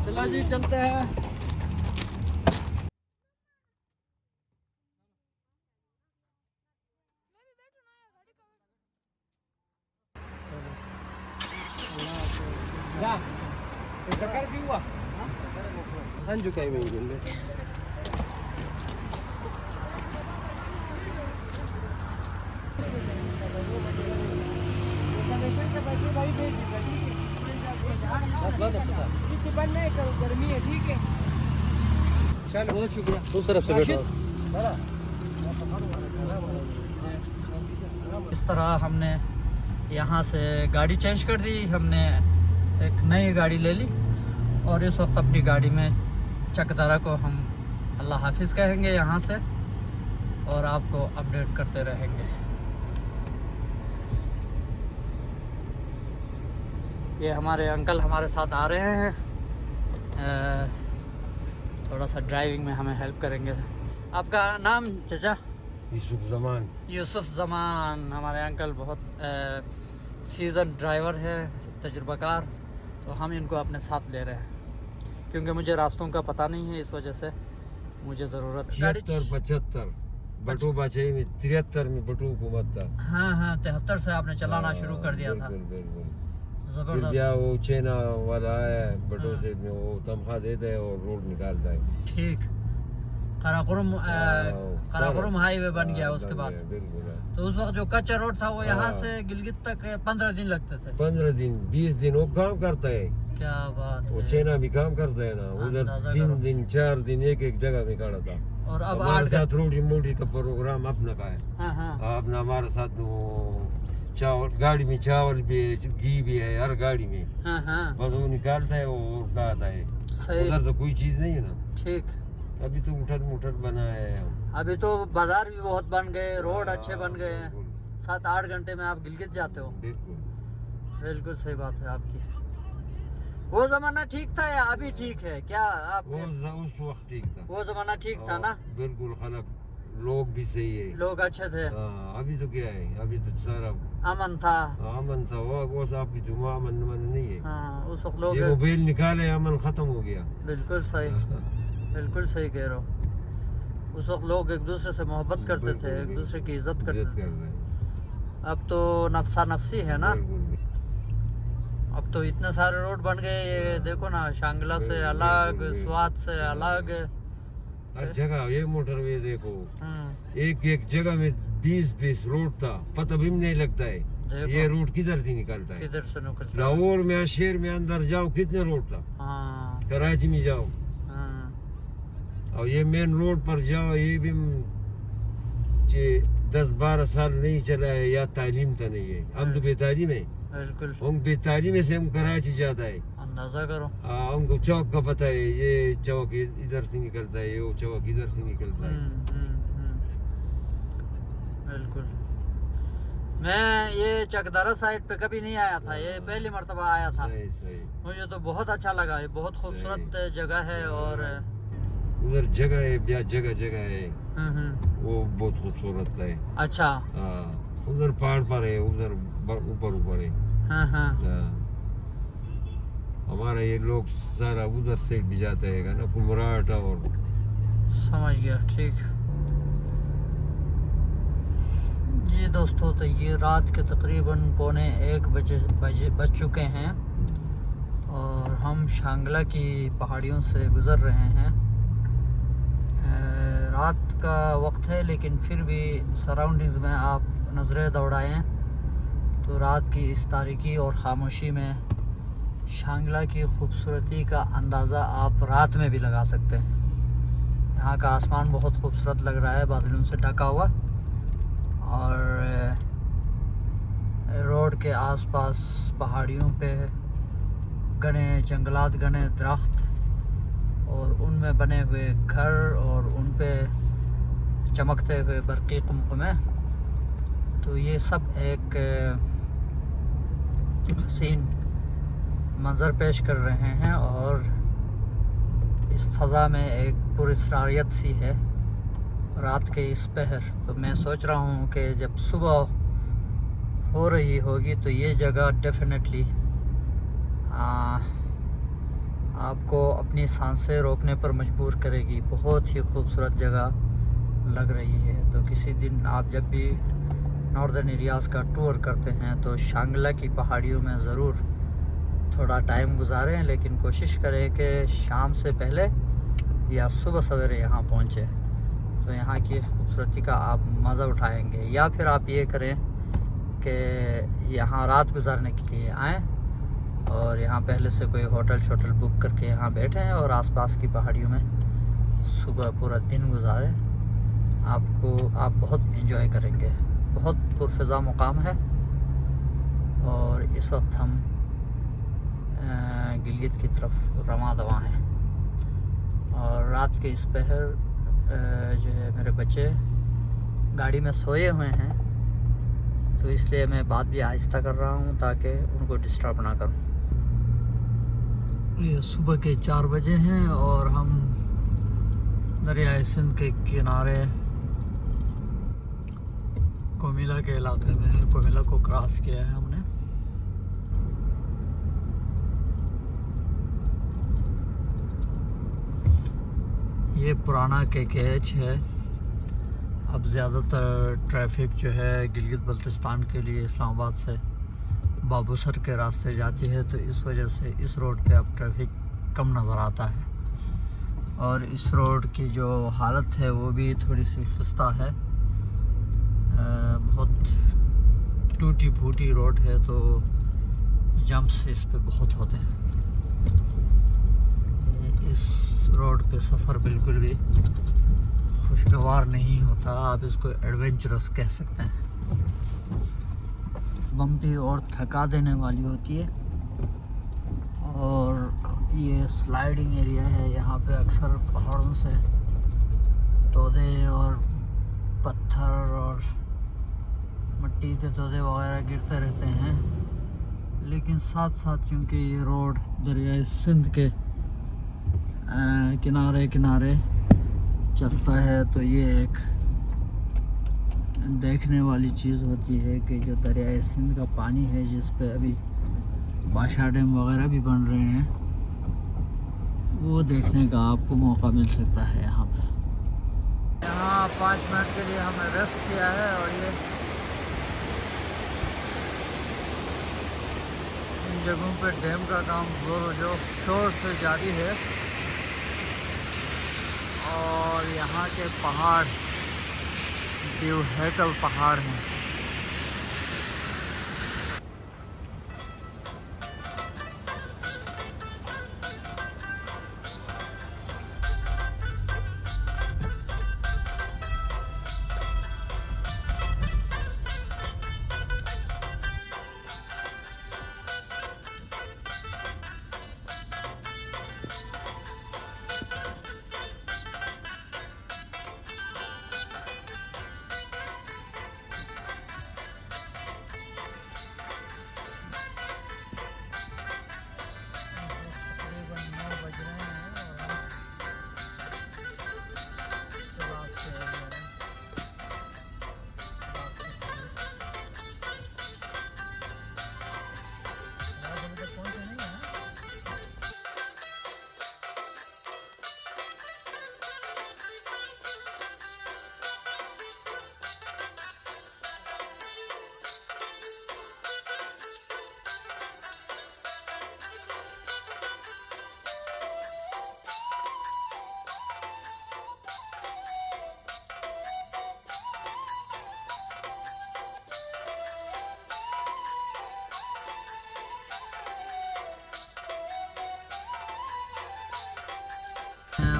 चलो जी चलते हैं। चक्कर भी हुआ खान जो कहीं में घूम गए। गर्मी है ठीक है। चलो बहुत शुक्रिया। उस तरफ से बैठो। इस तरह हमने यहाँ से गाड़ी चेंज कर दी, हमने एक नई गाड़ी ले ली और इस वक्त अपनी गाड़ी में चकदरा को हम अल्लाह हाफिज़ कहेंगे यहाँ से और आपको अपडेट करते रहेंगे। ये हमारे अंकल हमारे साथ आ रहे हैं, थोड़ा सा ड्राइविंग में हमें हेल्प करेंगे। आपका नाम चाचा? यूसुफ जमान। यूसुफ जमान। हमारे अंकल बहुत सीजन ड्राइवर है, तजुर्बाकार, तो हम इनको अपने साथ ले रहे हैं क्योंकि मुझे रास्तों का पता नहीं है, इस वजह से मुझे ज़रूरत है। 75 बटू बचे में 73 में बटू हुकूमत था। हाँ हाँ 73 से आपने चलाना शुरू कर दिया था। बिल्कुल। ज़बरदस्त। वो चेना वाला है बटू से में वो तनख्वाह देता है और रोड निकालता है। ठीक। कराकुरम हाईवे बन गया उसके बाद। बिल्कुल। तो उस वक्त जो कच्चा रोड था वो यहाँ से गिलगित तक 15 दिन लगते थे। 15 दिन 20 दिन वो काम करता है। क्या बात वो है। चेना भी काम करता है ना, उधर 3 दिन 4 दिन एक जगह में खड़ा था। और अब हमारे साथ रोटी मोटी का प्रोग्राम अपना का है। हाँ हाँ। अपना हमारे साथ वो चावल गाड़ी में चावल भी है, घी भी है हर गाड़ी में। हाँ हाँ। बस वो निकालता है और लाता है। सही। उधर तो कोई चीज नहीं है ना। ठीक। अभी तो उठट बना है। अभी तो बाजार भी बहुत बन गए, रोड अच्छे बन गए हैं। 7-8 घंटे में आप गिलगित जाते हो। बिल्कुल सही बात है आपकी। वो जमाना ठीक था या अभी ठीक है क्या? आप उस वक्त ठीक था। वो जमाना ठीक था ना? बिल्कुल। खलक लोग भी सही है, लोग अच्छे थे। अभी तो क्या है, अभी तो सारा अमन था। अमन था। वो साहब की जो अमन नहीं है। हाँ, उस वक्त लोग ये बेल निकाले अमन खत्म हो गया। बिल्कुल सही। बिल्कुल सही कह रहे हो। उस वक्त लोग एक दूसरे से मोहब्बत करते थे, एक दूसरे की इज्जत करते थे। अब तो नफसा नफसी है ना। अब तो इतने सारे रोड बन गए, ये देखो ना, शांगला से अलग, स्वाद से अलग, हर जगह ये मोटरवे देखो। एक जगह में 20 रोड था, पता भी नहीं लगता है ये रोड किधर से निकलता है, किधर से निकलता है। लाहौर में शहर में अंदर जाओ कितने रोड था। कराची में जाओ और ये मेन रोड पर जाओ, ये भी 10-12 साल नहीं चला है या तालीम तो नहीं है। हम तो बेतालीम है। बिल्कुल। हम बेतालीम से हम कराची जाता है, अंदाजा करो। हमको चौक का पता है, ये चौक इधर से निकलता है, ये चौक इधर से निकलता है। बिल्कुल। मैं ये चकदरा साइड पे कभी नहीं आया था, ये पहली मर्तबा आया था। सही। मुझे तो बहुत अच्छा लगा, ये बहुत खूबसूरत जगह है और उधर जगह है, जगह है, वो बहुत खूबसूरत है। अच्छा। उधर पहाड़ पर है, उधर ऊपर है। हमारा ये लोग सारा उधर से भी जाते हैं ना, कुमराट और। समझ गया। ठीक जी दोस्तों, तो ये रात के तकरीबन 1:45 बज चुके हैं और हम शांगला की पहाड़ियों से गुज़र रहे हैं। रात का वक्त है लेकिन फिर भी सराउंडिंग्स में आप नज़रें दौड़ाएं तो रात की इस तारीकी और ख़ामोशी में शांगला की खूबसूरती का अंदाज़ा आप रात में भी लगा सकते हैं। यहाँ का आसमान बहुत खूबसूरत लग रहा है, बादलों से ढका हुआ, और रोड के आसपास पहाड़ियों पे घने जंगलात, घने दरख्त और उनमें बने हुए घर और उन पे चमकते हुए बरक़ी कुमकुमे। तो ये सब एक हसीन मंज़र पेश कर रहे हैं और इस फ़ज़ा में एक पुरस्रारियत सी है रात के इस पहर। तो मैं सोच रहा हूँ कि जब सुबह हो रही होगी तो ये जगह डेफिनेटली आपको अपनी सांसें रोकने पर मजबूर करेगी। बहुत ही खूबसूरत जगह लग रही है। तो किसी दिन आप जब भी नॉर्दर्न एरियाज़ का टूर करते हैं तो शांगला की पहाड़ियों में ज़रूर थोड़ा टाइम गुजारें, लेकिन कोशिश करें कि शाम से पहले या सुबह सवेरे यहाँ पहुँचें, तो यहाँ की खूबसूरती का आप मज़ा उठाएंगे। या फिर आप ये करें कि यहाँ रात गुजारने के लिए आएँ और यहाँ पहले से कोई होटल शोटल बुक करके यहाँ बैठें और आसपास की पहाड़ियों में सुबह पूरा दिन गुजारें। आप बहुत एंजॉय करेंगे। बहुत पुरफ़िज़ा मुकाम है। और इस वक्त हम गिलगित की तरफ रवां दवा हैं। और रात के इस पहर जो है मेरे बच्चे गाड़ी में सोए हुए हैं, तो इसलिए मैं बात भी आहिस्ता कर रहा हूँ ताकि उनको डिस्टर्ब ना करूँ। ये सुबह के 4 बजे हैं और हम दरियाए सिंध के किनारे कोमिला के इलाके में हैं। कोमिला को क्रॉस किया है हमने। ये पुराना KKH है। अब ज़्यादातर ट्रैफिक जो है गिलगित बल्तिस्तान के लिए इस्लामाबाद से बाबूसर के रास्ते जाती है, तो इस वजह से इस रोड पे अब ट्रैफिक कम नज़र आता है। और इस रोड की जो हालत है वो भी थोड़ी सी खस्ता है। बहुत टूटी फूटी रोड है, तो जंप्स इस पे बहुत होते हैं। इस रोड पे सफ़र बिल्कुल भी खुशगवार नहीं होता। आप इसको एडवेंचरस कह सकते हैं। बम्पी और थका देने वाली होती है। और ये स्लाइडिंग एरिया है। यहाँ पे अक्सर पहाड़ों से तोदे और पत्थर और मिट्टी के तोदे वगैरह गिरते रहते हैं, लेकिन साथ साथ चूँकि ये रोड दरियाए सिंध के किनारे किनारे चलता है, तो ये एक देखने वाली चीज़ होती है कि जो दरियाए सिंध का पानी है, जिस पे अभी बादशाह डैम वगैरह भी बन रहे हैं, वो देखने का आपको मौका मिल सकता है यहाँ पे। यहाँ 5 मिनट के लिए हमने रेस्ट किया है और ये इन जगहों पे डैम का काम जोर शोर से जारी है। और यहाँ के पहाड़ ड्यूहेटल पहाड़ हैं।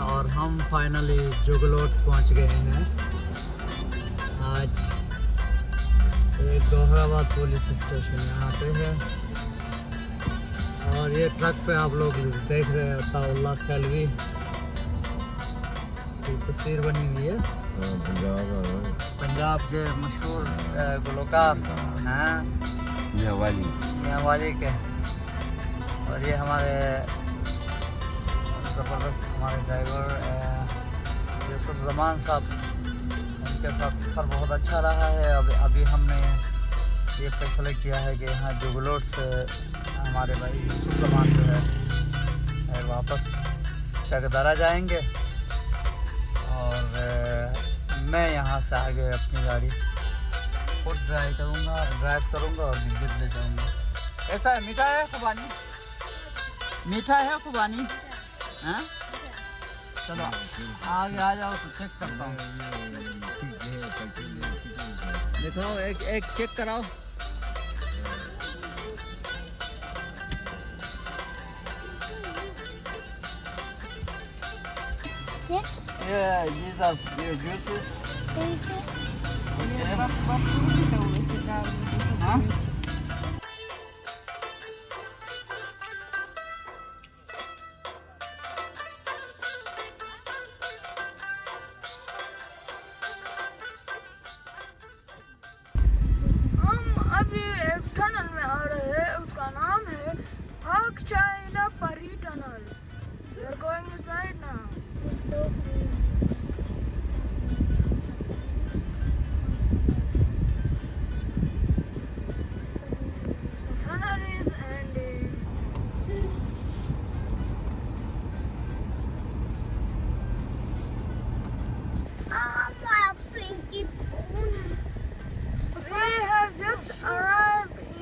और हम फाइनली जुगलोट पहुंच गए हैं। आज एक गौहराबाद पुलिस स्टेशन यहाँ पे है। और ये ट्रक पे आप लोग देख रहे हैं अताउल्लाह खलवी की तस्वीर बनी हुई है। पंजाब के मशहूर गुलकार हैं मियां वाली के। और ये हमारे ज़बरदस्त हमारे ड्राइवर यूसुफ ज़मान साहब, उनके साथ सफ़र बहुत अच्छा रहा है। अभी हमने ये फैसला किया है कि यहाँ जुगलोट से हमारे भाई यूसुफ ज़मान जो है फिर वापस चकदरा जाएंगे और मैं यहाँ से आगे अपनी गाड़ी खुद ड्राइव करूँगा और गिरगिट ले जाऊँगा। कैसा है, मीठा है खुबानी? मीठा है खुबानी? हाँ चलो आगे आ जाओ तो चेक करता हूँ। दिखाओ, एक चेक कराओ। Yes. Yeah, these are your juices. Thank you. Huh? हम अभी एक टनल में आ रहे हैं, उसका नाम है हाक चाइना परी tunnel. We are going inside now. The tunnel is ending. My pinky We have just arrived in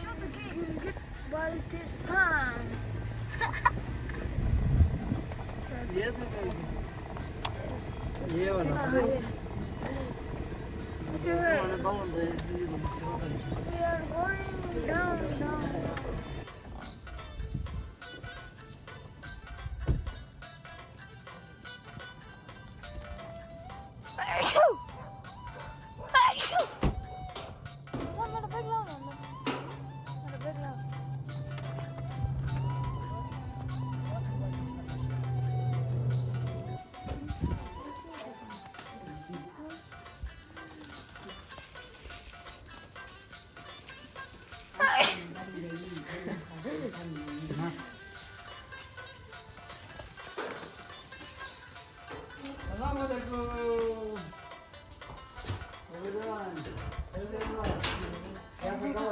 Baltistan. ये वाला We are going down now. Not a big load on this. Not a big load. Assalamualaikum. Everyone. कैसे हो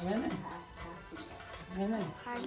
मैंने Hal